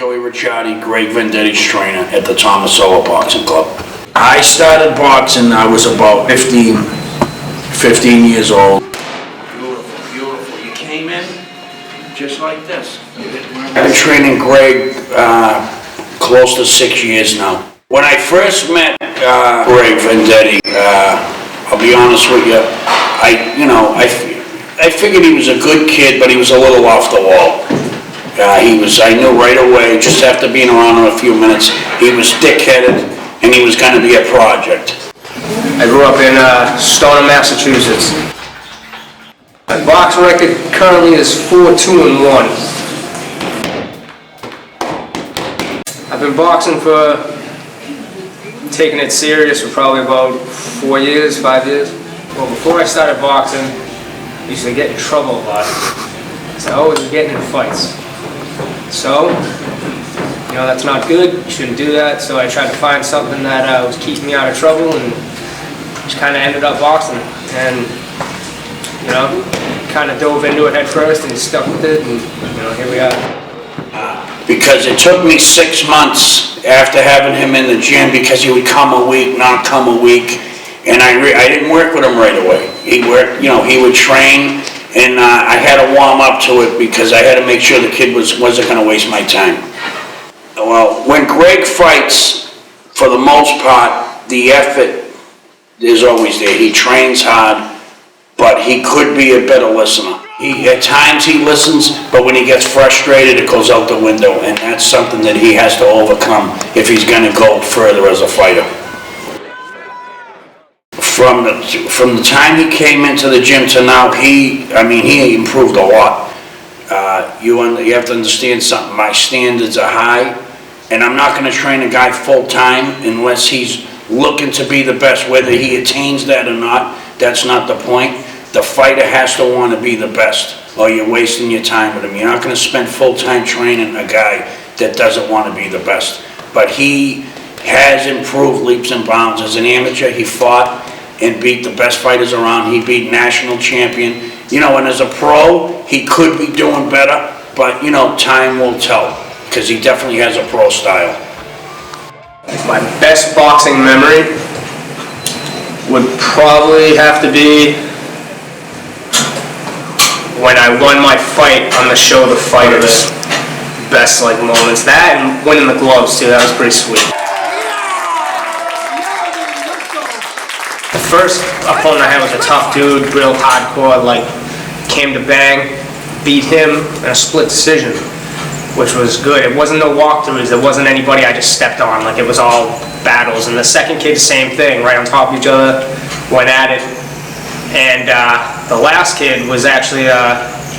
Joey Ricciardi, Greg Vendetti's trainer at the Tomasola Boxing Club. I started boxing, I was about 15 years old. Beautiful, beautiful. You came in just like this. I've been training Greg close to 6 years now. When I first met Greg Vendetti, I'll be honest with you, I figured he was a good kid, but he was a little off the wall. I knew right away, just after being around him a few minutes, he was thick-headed and he was going to be a project. I grew up in Stoneham, Massachusetts. My boxing record currently is 4-2-1. I've been boxing taking it serious for probably about 4 years, 5 years. Well, before I started boxing, I used to get in trouble a lot. So I always was getting in fights. So, that's not good, you shouldn't do that. So I tried to find something that was keeping me out of trouble and just kind of ended up boxing. And, kind of dove into it head first and stuck with it, and, here we are. Because it took me 6 months after having him in the gym, because he would come a week, not come a week, and I didn't work with him right away. He worked, he would train, and I had to warm up to it because I had to make sure the kid wasn't going to waste my time. Well, when Greg fights, for the most part, the effort is always there. He trains hard, but he could be a better listener. At times he listens, but when he gets frustrated, it goes out the window, and that's something that he has to overcome if he's going to go further as a fighter. From the time he came into the gym to now, he improved a lot. You have to understand something. My standards are high, and I'm not going to train a guy full time unless he's looking to be the best. Whether he attains that or not, that's not the point. The fighter has to want to be the best, or you're wasting your time with him. You're not going to spend full-time training a guy that doesn't want to be the best. But he has improved leaps and bounds. As an amateur, he fought and beat the best fighters around. He beat national champion. And as a pro, he could be doing better, but, time will tell, because he definitely has a pro style. My best boxing memory would probably have to be when I won my fight on the show The Fighters. Best moments. That and winning the gloves too, that was pretty sweet. The first opponent I had was a tough dude, real hardcore, came to bang, beat him in a split decision, which was good. It wasn't no walkthroughs, there wasn't anybody I just stepped on, it was all battles. And the second kid, same thing, right on top of each other, went at it. And the last kid was actually,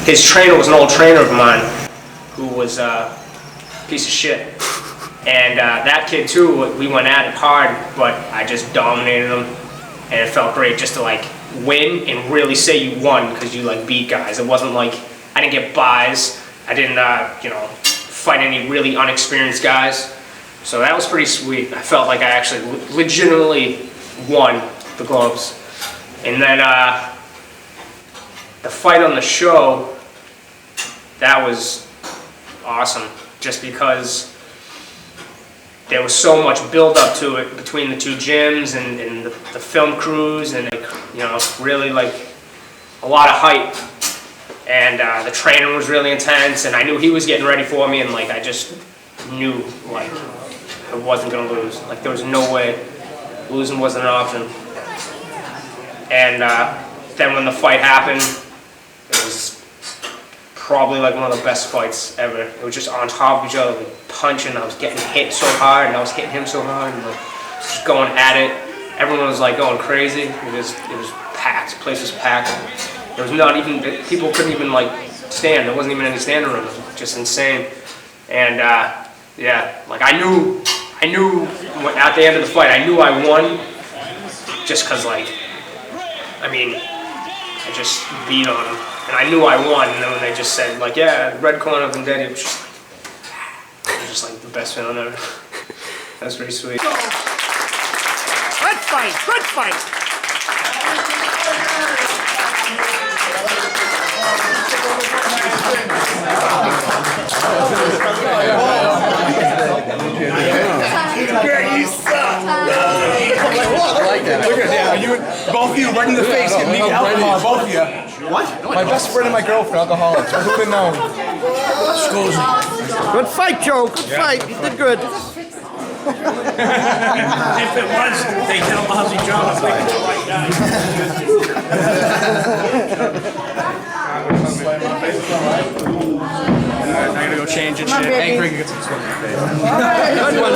his trainer was an old trainer of mine who was a piece of shit. And that kid too, we went at it hard, but I just dominated him. And it felt great just to win and really say you won because you beat guys. It wasn't I didn't get buys. I didn't, fight any really unexperienced guys. So that was pretty sweet. I felt like I actually legitimately won the gloves. And then the fight on the show, that was awesome, just because there was so much build up to it between the two gyms and the film crews, and really a lot of hype. And the training was really intense, and I knew he was getting ready for me, and I just knew I wasn't gonna lose. There was no way losing wasn't an option. And then when the fight happened, it was probably one of the best fights ever. It was just on top of each other, punching. I was getting hit so hard, and I was hitting him so hard, and just going at it. Everyone was going crazy. It was packed. The place was packed. There was not even, people couldn't even stand. There wasn't even any standing room. It was just insane. And I knew at the end of the fight, I knew I won, just because I just beat on him. And I knew I won, and then when they just said, yeah, red corner of Vendetti, it was just the best feeling ever. That was pretty sweet. Good fight, good fight. Look at that. You, both of you right in the face, getting me alcohol, both of you. What? My best friend and my girlfriend, alcoholics. Who would have known? Good fight, Joe. Good fight. You did good. If it was, they did a lousy job of picking the right guy. I gotta go change and shit. Good one.